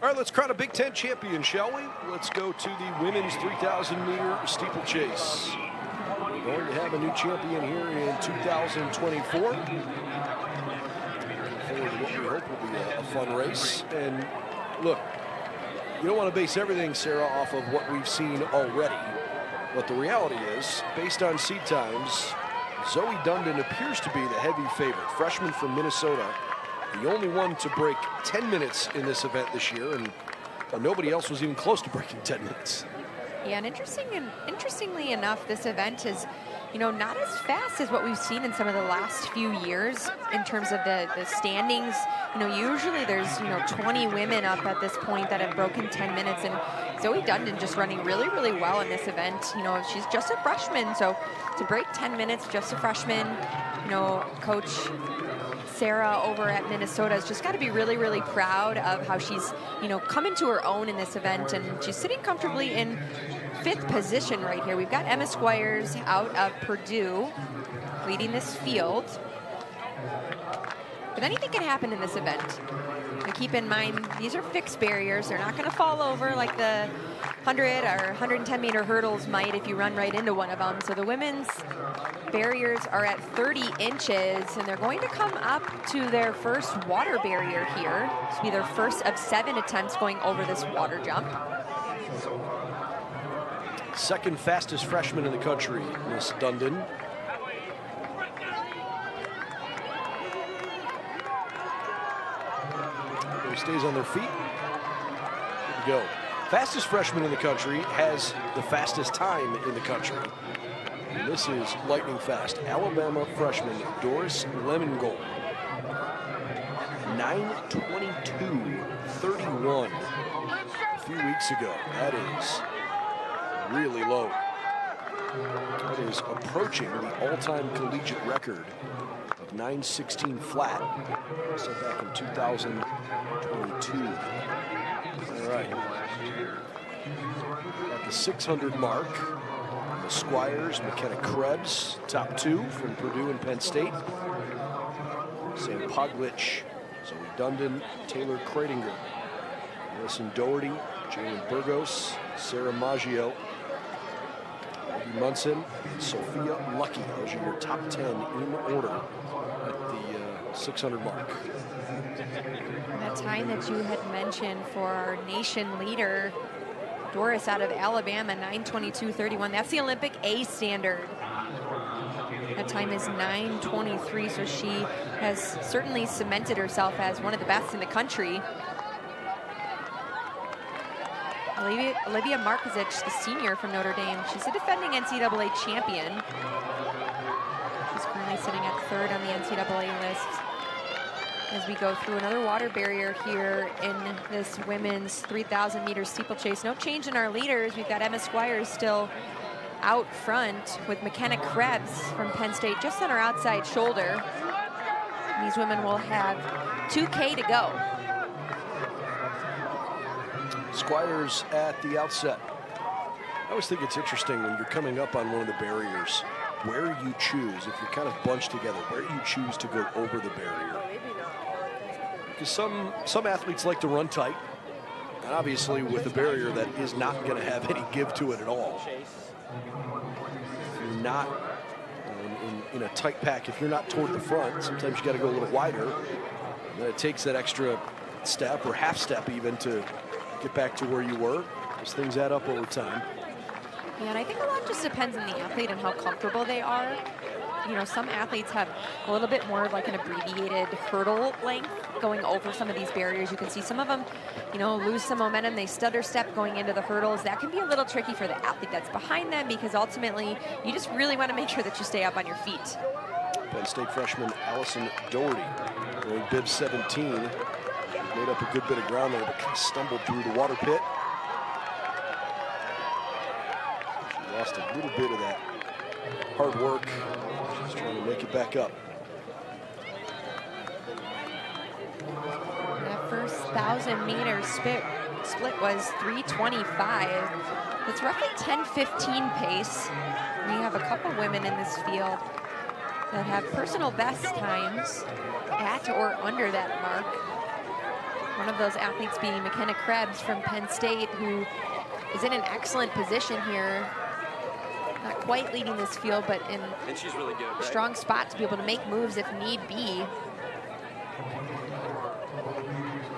All right, let's crown a Big Ten champion, shall we? Let's go to the women's 3000-meter steeplechase. We're going to have a new champion here in 2024. Looking forward to what we hope will be a fun race. And look, you don't want to base everything, Sarah, off of what we've seen already. But the reality is, based on seed times, Zoe Dundon appears to be the heavy favorite. Freshman from Minnesota, the only one to break 10 minutes in this event this year, and nobody else was even close to breaking 10 minutes. Yeah, and interestingly enough, this event is, not as fast as what we've seen in some of the last few years in terms of the standings. Usually there's, 20 women up at this point that have broken 10 minutes, and Zoe Dundon just running really, really well in this event. She's just a freshman, so to break 10 minutes, just a freshman, Coach Sarah over at Minnesota has just got to be really, really proud of how she's, come into her own in this event, and she's sitting comfortably in 5th position right here. We've got Emma Squires out of Purdue leading this field. But anything can happen in this event. And keep in mind, these are fixed barriers. They're not going to fall over like the 100 or 110-meter hurdles might if you run right into one of them. So the women's barriers are at 30 inches, and they're going to come up to their first water barrier here. This will be their first of 7 attempts going over this water jump. Second fastest freshman in the country, Miss Dundon. Stays on their feet. Good to go. Fastest freshman in the country has the fastest time in the country. And this is lightning fast. Alabama freshman Doris Lemongold. 9:22.31 a few weeks ago. That is really low. That is approaching the all-time collegiate record of 9:16 flat. Set back in 2022. All right. At the 600 mark, the Squires, McKenna Krebs, top 2 from Purdue and Penn State. Sam Poglich, Zoe Dundon, Taylor Kredinger, Wilson Doherty, Jalen Burgos, Sarah Maggio, Maggie Munson, Sophia Lucky. Those are your top 10 in order at the 600 mark. That time that you had mentioned for our nation leader, Doris out of Alabama, 9:22.31. That's the Olympic A standard. That time is 9:23, so she has certainly cemented herself as one of the best in the country. Olivia Markovic, the senior from Notre Dame. She's a defending NCAA champion. She's currently sitting at 3rd on the NCAA list. As we go through another water barrier here in this women's 3000-meter steeplechase. No change in our leaders. We've got Emma Squires still out front with McKenna Krebs from Penn State just on her outside shoulder. These women will have 2K to go. Squires at the outset. I always think it's interesting when you're coming up on one of the barriers, where you choose, if you're kind of bunched together, where you choose to go over the barrier. Because some athletes like to run tight, and obviously with a barrier that is not going to have any give to it at all. If you're not in a tight pack, if you're not toward the front, sometimes you got to go a little wider. And then it takes that extra step or half step even to get back to where you were. Those things add up over time. Yeah, and I think a lot just depends on the athlete and how comfortable they are. Some athletes have a little bit more of like an abbreviated hurdle length going over some of these barriers. You can see some of them, lose some momentum. They stutter step going into the hurdles. That can be a little tricky for the athlete that's behind them, because ultimately you just really want to make sure that you stay up on your feet. Penn State freshman Allison Doherty, going bib 17. Made up a good bit of ground there, but kind of stumbled through the water pit. She lost a little bit of that hard work. She's trying to make it back up. That first 1,000-meter split was 3:25. It's roughly 10:15 pace. We have a couple women in this field that have personal best times at or under that mark. One of those athletes being McKenna Krebs from Penn State, who is in an excellent position here. Not quite leading this field, but in she's really good, right? a strong spot to be able to make moves if need be.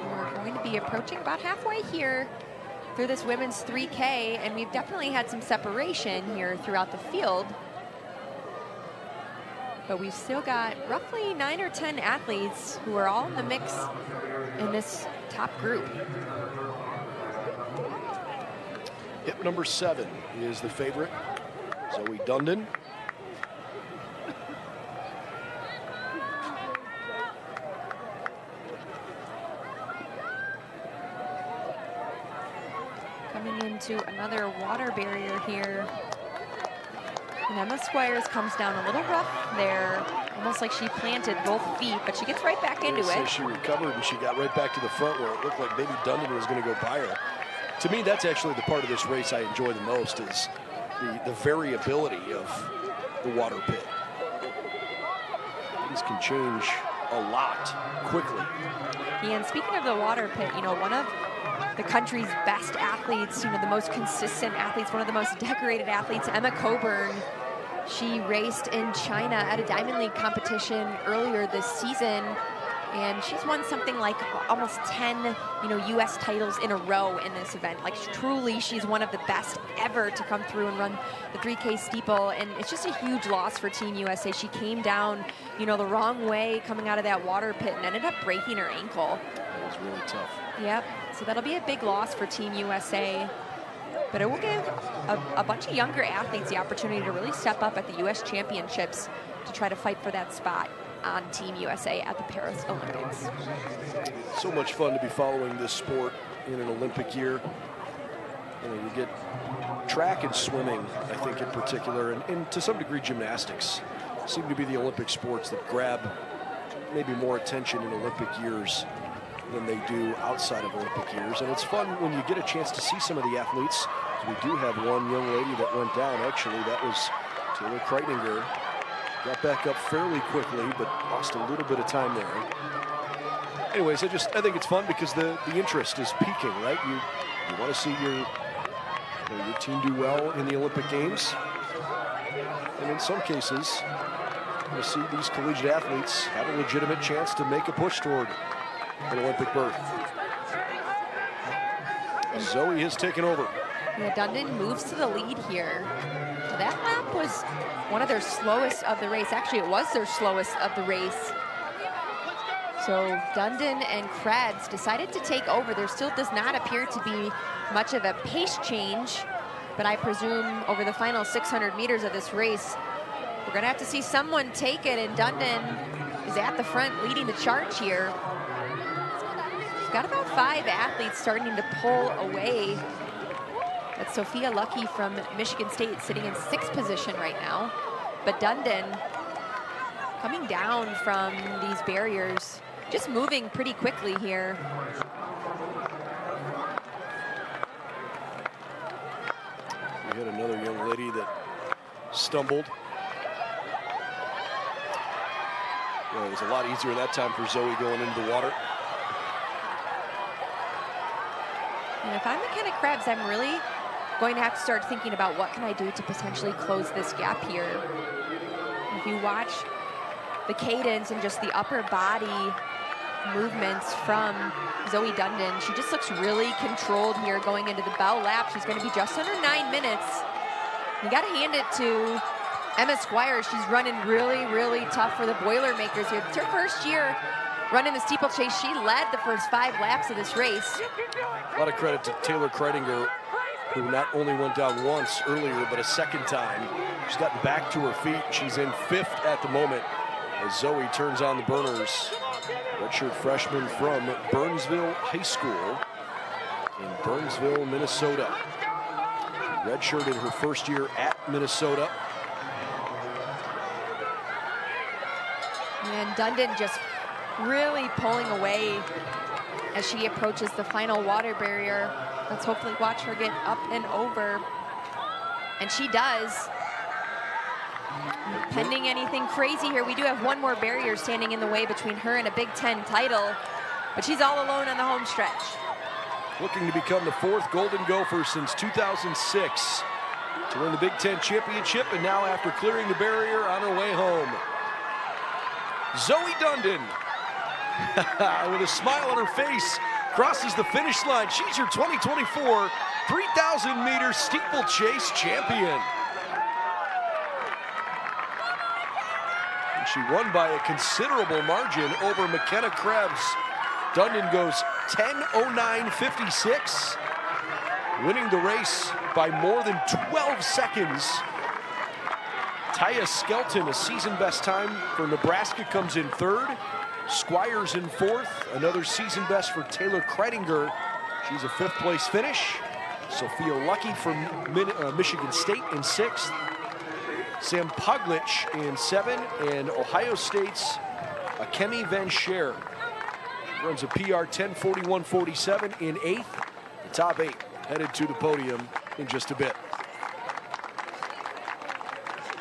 We're going to be approaching about halfway here through this women's 3K, and we've definitely had some separation here throughout the field. But we've still got roughly 9 or 10 athletes who are all in the mix in this top group. Hip number 7 is the favorite, Zoe Dundon. Coming into another water barrier here. And Emma Squires comes down a little rough there, almost like she planted both feet, but she gets right back into it. She recovered and she got right back to the front where it looked like maybe Dundon was going to go by her. To me, that's actually the part of this race I enjoy the most, is the variability of the water pit. These can change a lot quickly. Yeah, and speaking of the water pit, you know, one of the country's best athletes, you know, the most consistent athletes, one of the most decorated athletes, Emma Coburn. She raced in China at a Diamond League competition earlier this season, and she's won something like almost 10, you know, U.S. titles in a row in this event. Like, truly, she's one of the best ever to come through and run the 3K steeple, and it's just a huge loss for Team USA. She came down, you know, the wrong way coming out of that water pit and ended up breaking her ankle. That was really tough. Yep, so that'll be a big loss for Team USA. But it will give a bunch of younger athletes the opportunity to really step up at the U.S. Championships to try to fight for that spot on Team USA at the Paris Olympics. So much fun to be following this sport in an Olympic year. You know, you get track and swimming, I think, in particular, and to some degree gymnastics seem to be the Olympic sports that grab maybe more attention in Olympic years than they do outside of Olympic years. And it's fun when you get a chance to see some of the athletes. We do have one young lady that went down. Actually, that was Taylor Kreitinger. Got back up fairly quickly, but lost a little bit of time there. Anyways, I think it's fun because the interest is peaking, right? You want to see your team do well in the Olympic Games. And in some cases, you see these collegiate athletes have a legitimate chance to make a push toward an Olympic berth. Zoe has taken over. Yeah, Dundon moves to the lead here. So that lap was one of their slowest of the race. Actually, it was their slowest of the race. So Dundon and Krebs decided to take over. There still does not appear to be much of a pace change, but I presume over the final 600 meters of this race, we're gonna have to see someone take it, and Dundon is at the front leading the charge here. She's got about 5 athletes starting to pull away. That's Sophia Lucky from Michigan State sitting in 6th position right now. But Dundon coming down from these barriers, just moving pretty quickly here. We had another young lady that stumbled. Well, it was a lot easier that time for Zoe going into the water. And if I'm McKenna Krebs, I'm really going to have to start thinking about what can I do to potentially close this gap here. If you watch the cadence and just the upper body movements from Zoe Dundon, she just looks really controlled here going into the bell lap. She's going to be just under 9 minutes. You got to hand it to Emma Squires. She's running really, really tough for the Boilermakers here. It's her first year running the steeplechase. She led the first 5 laps of this race. A lot of credit to Taylor Kreitinger, who not only went down once earlier, but a second time. She's gotten back to her feet. She's in 5th at the moment as Zoe turns on the burners. Redshirt freshman from Burnsville High School in Burnsville, Minnesota. She redshirted her first year at Minnesota. And Dundon just really pulling away as she approaches the final water barrier. Let's hopefully watch her get up and over. And she does. Pending anything crazy here, we do have one more barrier standing in the way between her and a Big Ten title. but she's all alone on the home stretch. Looking to become the 4th Golden Gopher since 2006 to win the Big Ten championship, and now after clearing the barrier on her way home. Zoe Dundon, with a smile on her face, crosses the finish line. She's your 2024 3000m Steeplechase champion. And she won by a considerable margin over McKenna Krebs. Dundon goes 10:09.56, winning the race by more than 12 seconds. Taya Skelton, a season best time for Nebraska, comes in 3rd. Squires in 4th, another season best for Taylor Kreidinger. She's a 5th place finish. Sophia Lucky from Michigan State in 6th. Sam Poglich in 7th, and Ohio State's Akemi Van Scher runs a PR 10:41.47 in 8th. The top 8 headed to the podium in just a bit.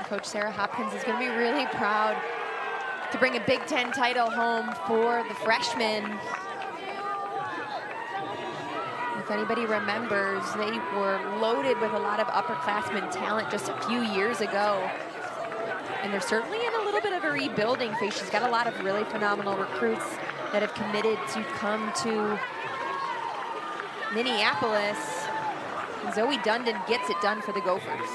Coach Sarah Hopkins is going to be really proud to bring a Big Ten title home for the freshmen. If anybody remembers, they were loaded with a lot of upperclassmen talent just a few years ago. And they're certainly in a little bit of a rebuilding phase. She's got a lot of really phenomenal recruits that have committed to come to Minneapolis. And Zoe Dundon gets it done for the Gophers.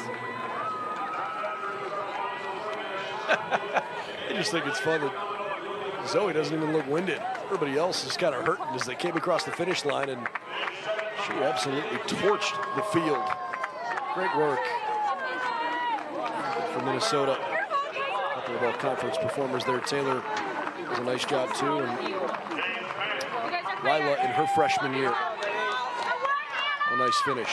I just think it's fun that Zoe doesn't even look winded. Everybody else is kind of hurting as they came across the finish line, and she absolutely torched the field. Great work from Minnesota. A couple of all-conference performers there. Taylor does a nice job too, and Lila in her freshman year. A nice finish.